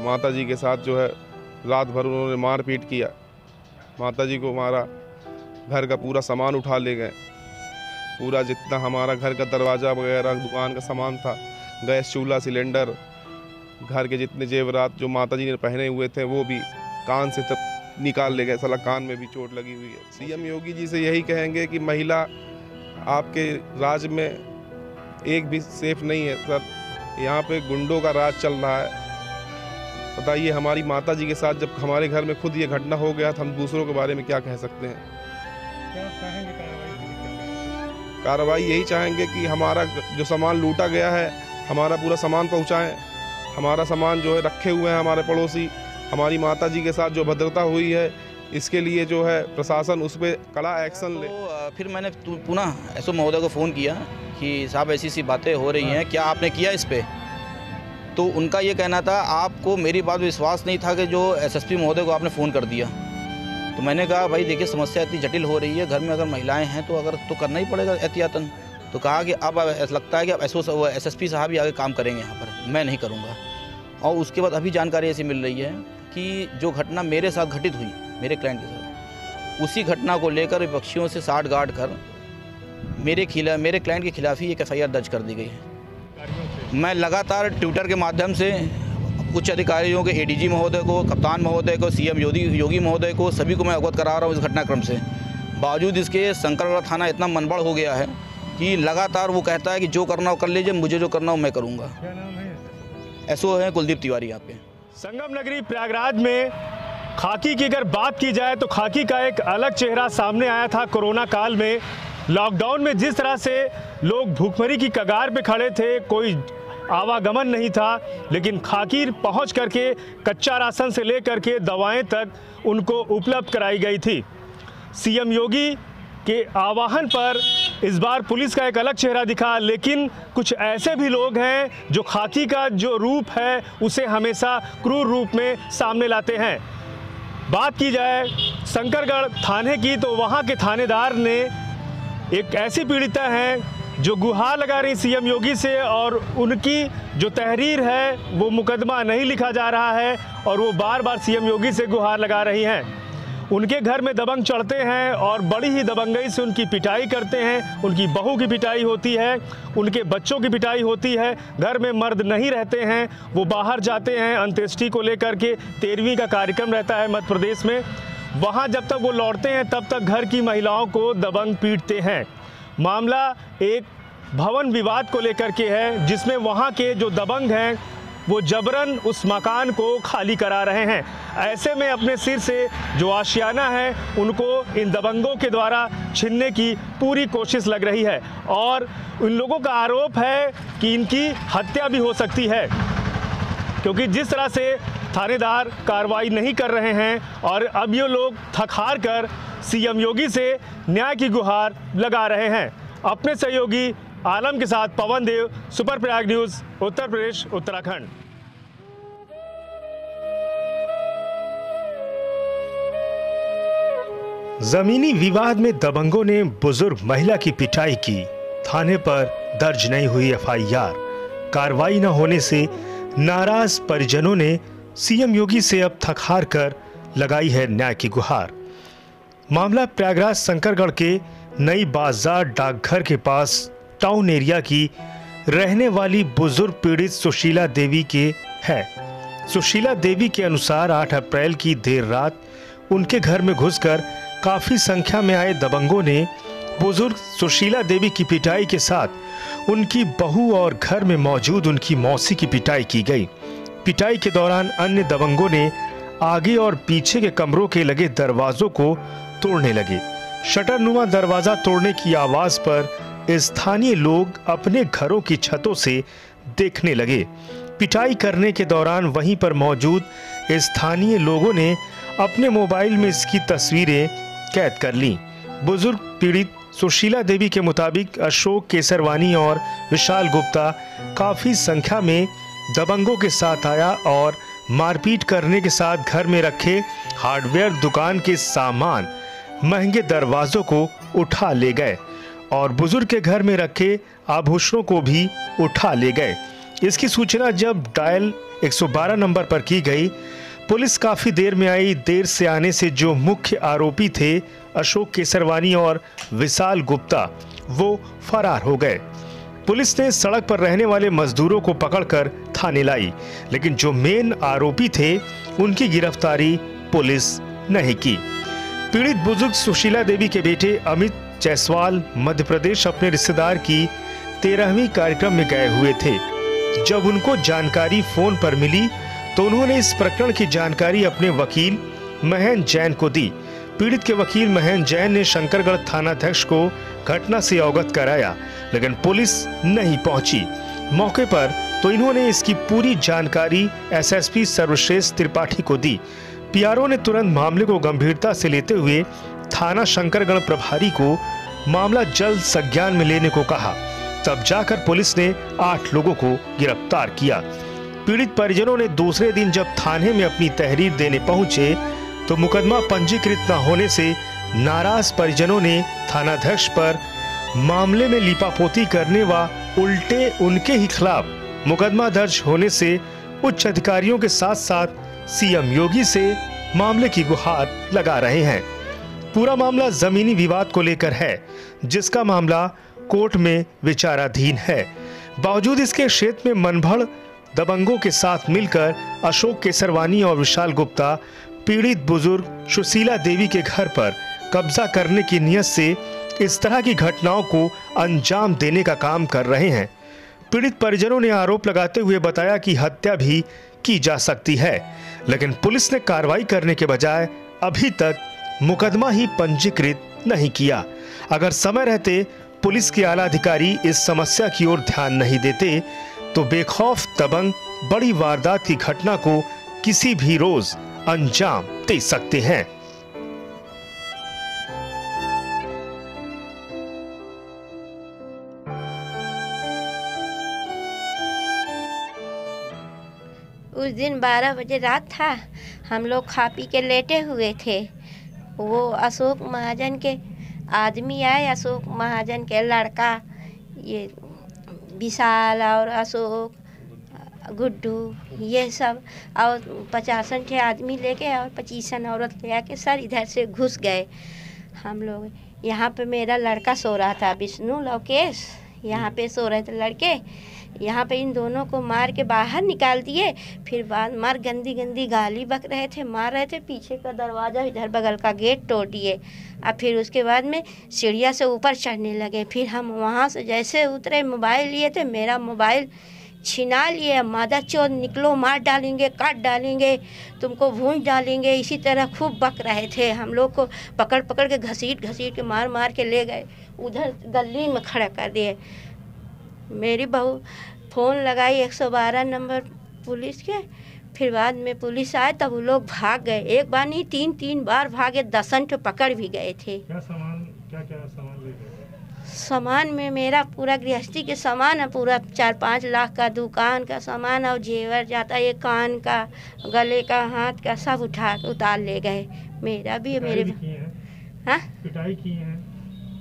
माता जी के साथ जो है रात भर उन्होंने मारपीट किया, माता जी को मारा, घर का पूरा सामान उठा ले गए, पूरा जितना हमारा घर का दरवाज़ा वगैरह दुकान का सामान था, गैस चूल्हा सिलेंडर, घर के जितने जेवरात जो माता जी ने पहने हुए थे वो भी कान से तब निकाल ले गए। साला कान में भी चोट लगी हुई है। सीएम योगी जी से यही कहेंगे कि महिला आपके राज्य में एक भी सेफ नहीं है सर, यहाँ पे गुंडों का राज चल रहा है। बताइए, हमारी माता जी के साथ जब हमारे घर में खुद ये घटना हो गया तो हम दूसरों के बारे में क्या कह सकते हैं। कार्रवाई यही चाहेंगे कि हमारा जो सामान लूटा गया है हमारा पूरा सामान पहुँचाएँ। हमारा सामान जो है रखे हुए हैं हमारे पड़ोसी, हमारी माता जी के साथ जो भद्रता हुई है इसके लिए जो है प्रशासन उस पर कड़ा एक्शन ले। तो फिर मैंने पुनः एसओ महोदय को फ़ोन किया कि साहब ऐसी सी बातें हो रही हैं, क्या आपने किया इस पे? तो उनका ये कहना था आपको मेरी बात विश्वास नहीं था कि जो एसएसपी महोदय को आपने फ़ोन कर दिया। तो मैंने कहा भाई देखिए समस्या इतनी जटिल हो रही है, घर में अगर महिलाएं हैं तो अगर तो करना ही पड़ेगा एहतियातन। तो कहा कि अब ऐसा लगता है कि अब एसएसपी साहब ही आगे काम करेंगे यहाँ पर, मैं नहीं करूँगा। और उसके बाद अभी जानकारी ऐसी मिल रही है कि जो घटना मेरे साथ घटित हुई, मेरे क्लाइंट के साथ, उसी घटना को लेकर विपक्षियों से साठ गांठ कर मेरे क्लाइंट के खिलाफ ही एक एफआईआर दर्ज कर दी गई है। मैं लगातार ट्विटर के माध्यम से उच्च अधिकारियों के एडीजी महोदय को, कप्तान महोदय को, सीएम योगी महोदय को, सभी को मैं अवगत करा रहा हूँ इस घटनाक्रम से। बावजूद इसके शंकरगढ़ थाना इतना मनबड़ हो गया है कि लगातार वो कहता है कि जो करना हो कर लीजिए, मुझे जो करना हो मैं करूँगा। एसओ है कुलदीप तिवारी यहाँ पे। संगम नगरी प्रयागराज में खाकी की अगर बात की जाए तो खाकी का एक अलग चेहरा सामने आया था कोरोना काल में। लॉकडाउन में जिस तरह से लोग भूखमरी की कगार पे खड़े थे, कोई आवागमन नहीं था, लेकिन खाकी पहुंच करके कच्चा राशन से लेकर के दवाएं तक उनको उपलब्ध कराई गई थी। सीएम योगी के आह्वान पर इस बार पुलिस का एक अलग चेहरा दिखा, लेकिन कुछ ऐसे भी लोग हैं जो खाकी का जो रूप है उसे हमेशा क्रूर रूप में सामने लाते हैं। बात की जाए शंकरगढ़ थाने की तो वहां के थानेदार ने एक ऐसी पीड़िता है जो गुहार लगा रही सीएम योगी से, और उनकी जो तहरीर है वो मुकदमा नहीं लिखा जा रहा है और वो बार बार सीएम योगी से गुहार लगा रही हैं। उनके घर में दबंग चढ़ते हैं और बड़ी ही दबंगई से उनकी पिटाई करते हैं। उनकी बहू की पिटाई होती है, उनके बच्चों की पिटाई होती है। घर में मर्द नहीं रहते हैं, वो बाहर जाते हैं अंत्येष्टि को लेकर के। 13वीं का कार्यक्रम रहता है मध्य प्रदेश में, वहाँ जब तक वो लौटते हैं तब तक घर की महिलाओं को दबंग पीटते हैं। मामला एक भवन विवाद को लेकर के है, जिसमें वहाँ के जो दबंग हैं वो जबरन उस मकान को खाली करा रहे हैं। ऐसे में अपने सिर से जो आशियाना है उनको इन दबंगों के द्वारा छीनने की पूरी कोशिश लग रही है, और उन लोगों का आरोप है कि इनकी हत्या भी हो सकती है, क्योंकि जिस तरह से थानेदार कार्रवाई नहीं कर रहे हैं और अब ये लोग थक हार कर सीएम योगी से न्याय की गुहार लगा रहे हैं। अपने सहयोगी आलम के साथ पवन देव, सुपर प्रयाग न्यूज़, उत्तर प्रदेश, उत्तराखंड। जमीनी विवाद में दबंगों ने बुजुर्ग महिला की पिटाई की, थाने पर दर्ज नहीं हुई एफआईआर। कार्रवाई न होने से नाराज परिजनों ने सीएम योगी से अब थक हार कर लगाई है न्याय की गुहार। मामला प्रयागराज शंकरगढ़ के नई बाजार डाकघर के पास टाउन एरिया की रहने वाली बुजुर्ग पीड़ित सुशीला देवी के है। सुशीला देवी के अनुसार 8 अप्रैल की देर रात उनके घर में घुसकर काफी संख्या में आए दबंगों ने बुजुर्ग सुशीला देवी की पिटाई के साथ उनकी बहू और घर में मौजूद उनकी मौसी की पिटाई की गई। पिटाई के दौरान अन्य दबंगों ने आगे और पीछे के कमरों के लगे दरवाजों को तोड़ने लगे। शटरनुमा दरवाजा तोड़ने की आवाज पर स्थानीय लोग अपने घरों की छतों से देखने लगे। पिटाई करने के दौरान वहीं पर मौजूद स्थानीय लोगों ने अपने मोबाइल में इसकी तस्वीरें कैद कर लीं। बुजुर्ग पीड़ित सुशीला देवी के मुताबिक अशोक केसरवानी और विशाल गुप्ता काफी संख्या में दबंगों के साथ आया और मारपीट करने के साथ घर में रखे हार्डवेयर दुकान के सामान, महंगे दरवाजों को उठा ले गए और बुजुर्ग के घर में रखे आभूषणों को भी उठा ले गए। इसकी सूचना जब डायल 112 नंबर पर की गई, पुलिस काफी देर में आई। देर से आने से जो मुख्य आरोपी थे अशोक केसरवानी और विशाल गुप्ता, वो फरार हो गए। पुलिस ने सड़क पर रहने वाले मजदूरों को पकड़कर थाने लाई, लेकिन जो मेन आरोपी थे उनकी गिरफ्तारी पुलिस नहीं की। पीड़ित बुजुर्ग सुशीला देवी के बेटे अमित जायसवाल मध्य प्रदेश अपने रिश्तेदार की 13वीं कार्यक्रम में गए हुए थे। जब उनको जानकारी फोन पर मिली तो उन्होंने इस प्रकरण की जानकारी अपने वकील महेंद्र जैन को दी। पीड़ित के वकील महेंद्र जैन ने शंकरगढ़ थानाध्यक्ष को घटना से अवगत कराया, लेकिन पुलिस नहीं पहुंची मौके पर, तो इन्होंने इसकी पूरी जानकारी एसएसपी सर्वश्रेष्ठ त्रिपाठी को दी। पीआरओ ने तुरंत मामले को गंभीरता से लेते हुए थाना शंकरगढ़ प्रभारी को मामला जल्द संज्ञान में लेने को कहा। तब जाकर पुलिस ने 8 लोगों को गिरफ्तार किया। पीड़ित परिजनों ने दूसरे दिन जब थाने में अपनी तहरीर देने पहुंचे तो मुकदमा पंजीकृत न होने से नाराज परिजनों ने थानाध्यक्ष पर मामले में लीपापोती करने व उल्टे उनके ही खिलाफ मुकदमा दर्ज होने से उच्च अधिकारियों के साथ साथ सीएम योगी से मामले की गुहार लगा रहे हैं। पूरा मामला जमीनी विवाद को लेकर है, जिसका मामला कोर्ट में विचाराधीन है। बावजूद इसके क्षेत्र में मनभड़ दबंगों के साथ मिलकर अशोक केसरवानी और विशाल गुप्ता पीड़ित बुजुर्ग सुशीला देवी के घर पर कब्जा करने की नियत से इस तरह की घटनाओं को अंजाम देने का काम कर रहे हैं। पीड़ित परिजनों ने आरोप लगाते हुए बताया कि हत्या भी की जा सकती है, लेकिन पुलिस ने कार्रवाई करने के बजाय अभी तक मुकदमा ही पंजीकृत नहीं किया। अगर समय रहते पुलिस के आला अधिकारी इस समस्या की ओर ध्यान नहीं देते तो बेखौफ दबंग बड़ी वारदात की घटना को किसी भी रोज अंजाम दे सकते हैं। उस दिन 12 बजे रात था, हम लोग खा पी के लेटे हुए थे। वो अशोक महाजन के आदमी आए, अशोक महाजन के लड़का, ये विशाल और अशोक, गुड्डू, ये सब और 50 आदमी लेके और 25 औरत ले आके सर इधर से घुस गए। हम लोग यहाँ पे मेरा लड़का सो रहा था, विष्णु लवकेश, यहाँ पे सो रहे थे लड़के। यहाँ पे इन दोनों को मार के बाहर निकाल दिए। फिर बाद मार गंदी गंदी गाली बक रहे थे, मार रहे थे। पीछे का दरवाज़ा इधर बगल का गेट तोड़ दिए और फिर उसके बाद में सीढ़िया से ऊपर चढ़ने लगे। फिर हम वहाँ से जैसे उतरे, मोबाइल लिए थे, मेरा मोबाइल छिना लिए। मादा चोर निकलो, मार डालेंगे, काट डालेंगे, तुमको भूंज डालेंगे, इसी तरह खूब बक रहे थे। हम लोग को पकड़ पकड़ के घसीट घसीट के मार मार के ले गए, उधर गली में खड़ा कर दिए। मेरी बहू फ़ोन लगाई 112 नंबर पुलिस के। फिर बाद में पुलिस आए तब वो लोग भाग गए। एक बार नहीं, 3 बार भागे, 10 ठो पकड़ भी गए थे। क्या सामान ले गए? सामान में मेरा पूरा गृहस्थी के सामान है, पूरा 4-5 लाख का दुकान का सामान और जेवर जाता है, कान का, गले का, हाथ का, सब उतार ले गए। मेरा भी, मेरे हाँ पिटाई की है,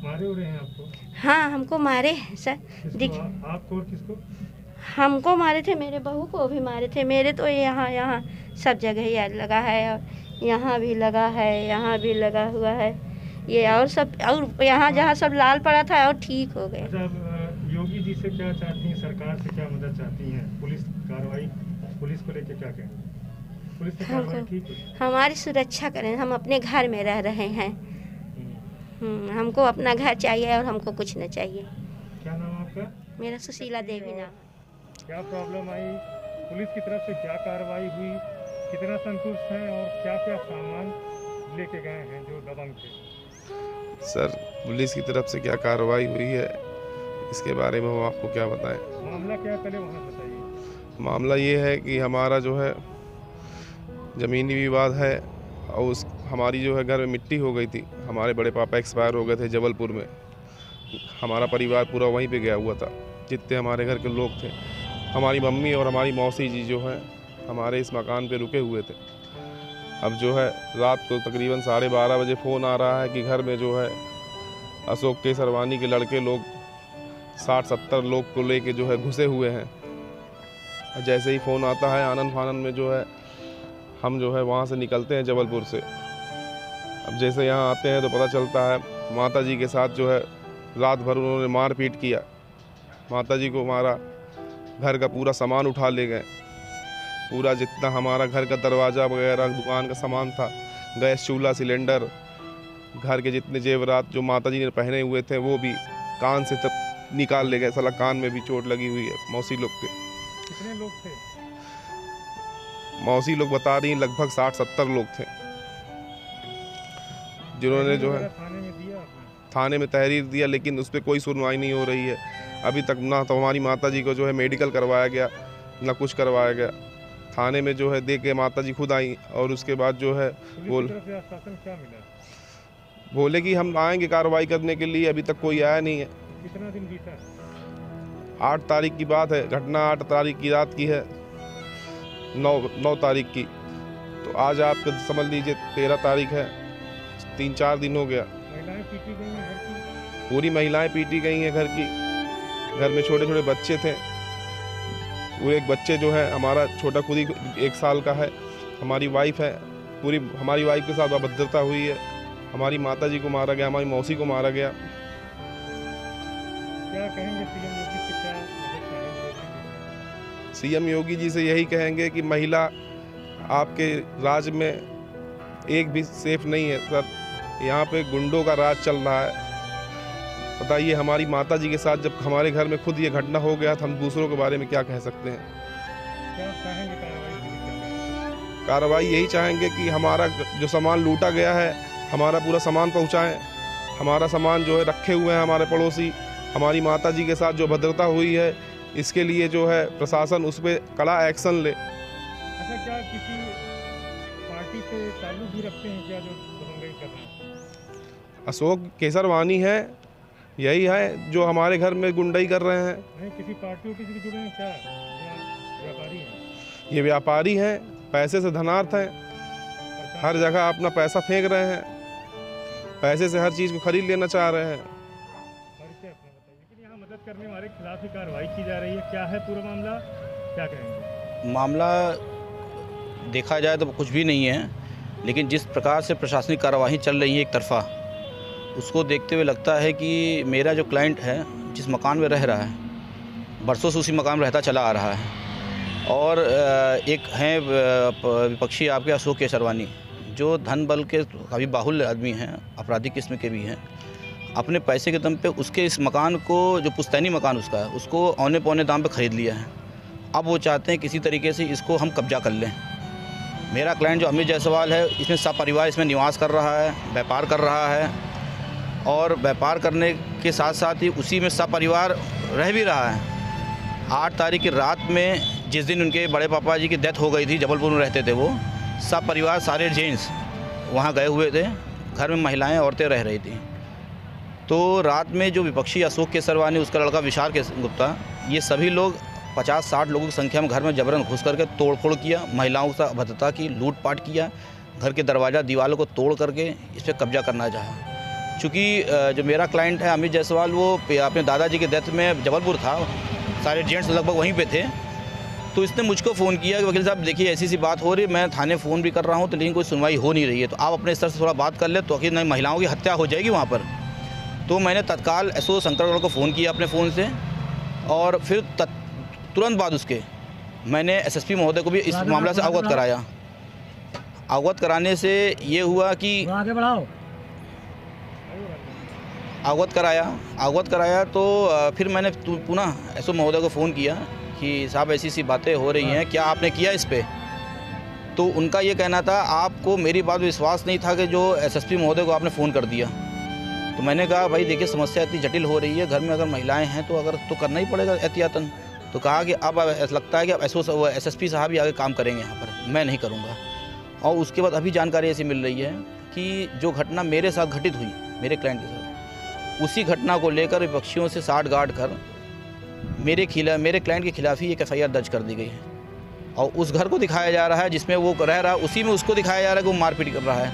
मारे हो रहे हैं आपको? हाँ, हमको मारे हैं सर। आपको और किसको? हमको मारे थे, मेरे बहू को भी मारे थे। मेरे तो यहाँ सब जगह याद लगा है, और यहाँ भी लगा है, यहाँ भी लगा हुआ है, ये और सब, और यहाँ जहाँ सब लाल पड़ा था और ठीक हो गए। अच्छा, योगी जी से क्या चाहती हैं, सरकार से क्या मदद चाहती हैं? पुलिस कार्रवाई, पुलिस को लेकर क्या कहें? पुलिस की कार्रवाई ठीक है? हमारी सुरक्षा करें, हम अपने घर में रह रहे हैं। हमको अपना घर चाहिए और हमको कुछ न चाहिए। क्या नाम आपका? मेरा सुशीला देवी नाम। क्या प्रॉब्लम आई, पुलिस की तरफ से क्या कार्रवाई हुई, कितना संतुष्ट हैं और क्या क्या सामान लेके गए हैं जो दबंग थे? सर, पुलिस की तरफ से क्या कार्रवाई हुई है इसके बारे में हम आपको क्या बताएं। मामला क्या, पहले वहाँ बताइए। मामला ये है कि हमारा जो है ज़मीनी विवाद है, और हमारी जो है घर में मिट्टी हो गई थी। हमारे बड़े पापा एक्सपायर हो गए थे जबलपुर में। हमारा परिवार पूरा वहीं पे गया हुआ था, जितने हमारे घर के लोग थे। हमारी मम्मी और हमारी मौसी जी जो है हमारे इस मकान पे रुके हुए थे। अब जो है रात को तकरीबन 12:30 बजे फ़ोन आ रहा है कि घर में जो है अशोक केसरवानी के लड़के लोग 60-70 लोग को लेके जो है घुसे हुए हैं। जैसे ही फ़ोन आता है आनन फानन में जो है हम जो है वहाँ से निकलते हैं जबलपुर से। अब जैसे यहाँ आते हैं तो पता चलता है माता जी के साथ जो है रात भर उन्होंने मार पीट किया। माता जी को मारा, घर का पूरा सामान उठा ले गए, पूरा जितना हमारा घर का दरवाज़ा वगैरह दुकान का सामान था, गैस चूल्हा सिलेंडर, घर के जितने जेवरात जो माता जी ने पहने हुए थे वो भी कान से तब निकाल ले गए। साला कान में भी चोट लगी हुई है। मौसी लोग के कितने लोग थे? मौसी लोग बता रही हैं लगभग 60-70 लोग थे, जिन्होंने जो है थाने में तहरीर दिया, लेकिन उस पर कोई सुनवाई नहीं हो रही है अभी तक। ना तो हमारी माता जी को जो है मेडिकल करवाया गया, ना कुछ करवाया गया। थाने में जो है दे के माता जी खुद आई और उसके बाद जो है बोले कि हम आएंगे कार्रवाई करने के लिए, अभी तक कोई आया नहीं है। कितना दिन बीता? 8 तारीख की बात है, घटना 8 तारीख की रात की है, 9 तारीख की। तो आज आप समझ लीजिए 13 तारीख है, 3-4 दिन हो गया। महिलाएं पीटी गई हैं घर की? पूरी महिलाएं पीटी गई हैं घर की। घर में छोटे छोटे बच्चे थे। वो एक बच्चे जो है हमारा छोटा खुद ही 1 साल का है। हमारी वाइफ है, पूरी हमारी वाइफ के साथ अभद्रता हुई है। हमारी माता जी को मारा गया, हमारी मौसी को मारा गया। क्या कहेंगे सीएम योगी से? क्या मदद चाहेंगे? सीएम योगी जी से यही कहेंगे कि महिला आपके राज्य में एक भी सेफ नहीं है सर। यहाँ पे गुंडों का राज चल रहा है। बताइए, हमारी माता जी के साथ जब हमारे घर में खुद ये घटना हो गया तो हम दूसरों के बारे में क्या कह सकते हैं? क्या चाहेंगे कार्रवाई? कार्रवाई यही चाहेंगे कि हमारा जो सामान लूटा गया है हमारा पूरा सामान पहुँचाएँ। हमारा सामान जो है रखे हुए हैं हमारे पड़ोसी, हमारी माता जी के साथ जो भद्रता हुई है इसके लिए जो है प्रशासन उस पर कड़ा एक्शन ले। अच्छा, क्या किसी पार्टी से ताल्लुक भी रखते हैं क्या जो दंगई कर रहे हैं? अशोक केसरवानी है, यही है जो हमारे घर में गुंडाई कर रहे हैं। नहीं, किसी पार्टी से जुड़े हैं क्या? या व्यापारी हैं? ये व्यापारी हैं, पैसे से धनार्थ हैं, हर जगह अपना पैसा फेंक रहे हैं, पैसे से हर चीज़ को खरीद लेना चाह रहे हैं। लेकिन यहाँ मदद करने वाले के खिलाफ ही कार्रवाई की जा रही है, क्या है पूरा मामला, क्या कहेंगे? मामला देखा जाए तो कुछ भी नहीं है, लेकिन जिस प्रकार से प्रशासनिक कार्यवाही चल रही है एक तरफा, उसको देखते हुए लगता है कि मेरा जो क्लाइंट है जिस मकान में रह रहा है, बरसों से उसी मकान में रहता चला आ रहा है। और एक हैं विपक्षी आपके अशोक केसरवानी, जो धन बल के काफ़ी बाहुल्य आदमी हैं, आपराधिक किस्म के भी हैं। अपने पैसे के दम पे उसके इस मकान को, जो पुश्तैनी मकान उसका है, उसको औने पौने दाम पे ख़रीद लिया है। अब वो चाहते हैं किसी तरीके से इसको हम कब्जा कर लें। मेरा क्लाइंट जो अमित जायसवाल है, इसमें सपरिवार इसमें निवास कर रहा है, व्यापार कर रहा है, और व्यापार करने के साथ साथ ही उसी में सपरिवार रह भी रहा है। 8 तारीख की रात में जिस दिन उनके बड़े पापा जी की डेथ हो गई थी, जबलपुर में रहते थे वो, सब परिवार सारे जेंट्स वहाँ गए हुए थे। घर में महिलाएं औरतें रह रही थी। तो रात में जो विपक्षी अशोक केसरवानी, उसका लड़का विशाल गुप्ता, ये सभी लोग 50-60 लोगों की संख्या में घर में जबरन घुस करके तोड़फोड़ किया, महिलाओं से अभद्रता की, लूटपाट किया, घर के दरवाज़ा दीवारों को तोड़ करके इस पर कब्जा करना चाहा। चूँकि जो मेरा क्लाइंट है अमित जायसवाल, वो अपने दादाजी के डेथ में जबलपुर था, सारे जेंट्स लगभग वहीं पे थे। तो इसने मुझको फ़ोन किया कि वकील साहब देखिए ऐसी सी बात हो रही है, मैं थाने फ़ोन भी कर रहा हूँ तो लेकिन कोई सुनवाई हो नहीं रही है, तो आप अपने स्तर से थोड़ा बात कर ले, तो आखिर नहीं महिलाओं की हत्या हो जाएगी वहाँ पर। तो मैंने तत्काल एसओ शंकरगढ़ को फ़ोन किया अपने फ़ोन से, और फिर तुरंत बाद उसके मैंने एसएसपी महोदय को भी इस मामला से अवगत कराया। अवगत कराने से ये हुआ कि आगे बढ़ाओ, अवगत कराया तो फिर मैंने पुनः एसओ महोदय को फ़ोन किया कि साहब ऐसी सी बातें हो रही हैं, क्या आपने किया इस पर? तो उनका ये कहना था, आपको मेरी बात विश्वास नहीं था कि जो एसएसपी महोदय को आपने फ़ोन कर दिया। तो मैंने कहा भाई देखिए समस्या इतनी जटिल हो रही है, घर में अगर महिलाएं हैं तो अगर तो करना ही पड़ेगा एहतियातन। तो कहा कि अब ऐसा लगता है कि अब एसएसपी साहब ही आगे काम करेंगे यहाँ पर, मैं नहीं करूँगा। और उसके बाद अभी जानकारी ऐसी मिल रही है कि जो घटना मेरे साथ घटित हुई, मेरे क्लाइंट के साथ, उसी घटना को लेकर विपक्षियों से साठ गांठ कर मेरे क्लाइंट के खिलाफ ही एक FIR दर्ज कर दी गई है। और उस घर को दिखाया जा रहा है जिसमें वो रह रहा है, उसी में उसको दिखाया जा रहा है कि वो मारपीट कर रहा है।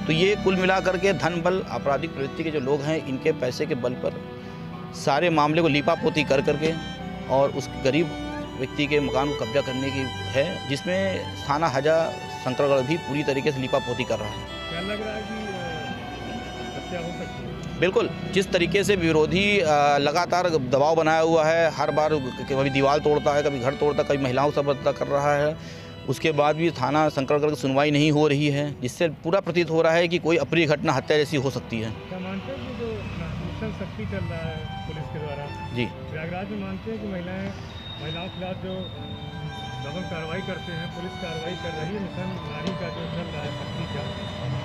तो ये कुल मिला करके धन बल आपराधिक प्रवृत्ति के जो लोग हैं, इनके पैसे के बल पर सारे मामले को लीपापोती कर करके और उस गरीब व्यक्ति के मकान को कब्जा करने की है, जिसमें थाना हजा शंकरगढ़ भी पूरी तरीके से लीपापोती कर रहा है। क्या लग रहा है कि हत्या हो सकती है? बिल्कुल, जिस तरीके से विरोधी लगातार दबाव बनाया हुआ है, हर बार कभी दीवार तोड़ता है, कभी घर तोड़ता है, कभी महिलाओं से बदला कर रहा है, उसके बाद भी थाना शंकरगढ़ की सुनवाई नहीं हो रही है, जिससे पूरा प्रतीत हो रहा है कि कोई अप्रिय घटना हत्या जैसी हो सकती है। क्या मानते हैं कि जो मिशन शक्ति चल रहा है पुलिस के द्वारा जी, प्रयागराज में, मानते हैं कि महिलाओं के खिलाफ जो दमन कार्रवाई करते हैं, पुलिस कार्रवाई कर रही है, मिशन नारी का जो चल रहा है शक्ति का,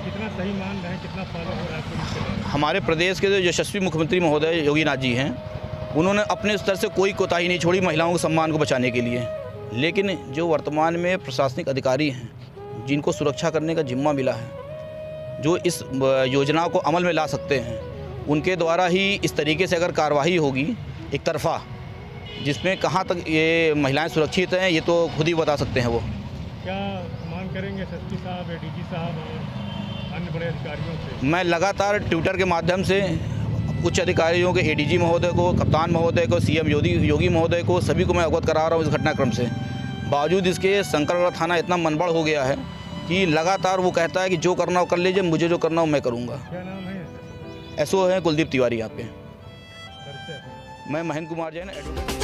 कितना सही मान रहे हैं, कितना फॉलो हो रहा है पुलिस के द्वारा? हमारे प्रदेश के जो यशस्वी मुख्यमंत्री महोदय योगीनाथ जी हैं, उन्होंने अपने स्तर से कोई कोताही नहीं छोड़ी महिलाओं के सम्मान को बचाने के लिए। लेकिन जो वर्तमान में प्रशासनिक अधिकारी हैं, जिनको सुरक्षा करने का जिम्मा मिला है, जो इस योजना को अमल में ला सकते हैं, उनके द्वारा ही इस तरीके से अगर कार्रवाई होगी एक तरफा, जिसमें कहाँ तक ये महिलाएं सुरक्षित हैं, ये तो खुद ही बता सकते हैं वो। क्या मांग करेंगे एसएसपी साहब, एडीजी साहब और अन्य बड़े अधिकारियों से? मैं लगातार ट्विटर के माध्यम से उच्च अधिकारियों के, एडीजी महोदय को, कप्तान महोदय को, सीएम योगी महोदय को, सभी को मैं अवगत करा रहा हूँ इस घटनाक्रम से। बावजूद इसके शंकरगढ़ थाना इतना मनबड़ हो गया है कि लगातार वो कहता है कि जो करना हो कर लीजिए, मुझे जो करना हो मैं करूँगा। क्या नाम है? एसओ है कुलदीप तिवारी आपके। परिचय? मैं महेंद्र कुमार जैन, एडवोकेट।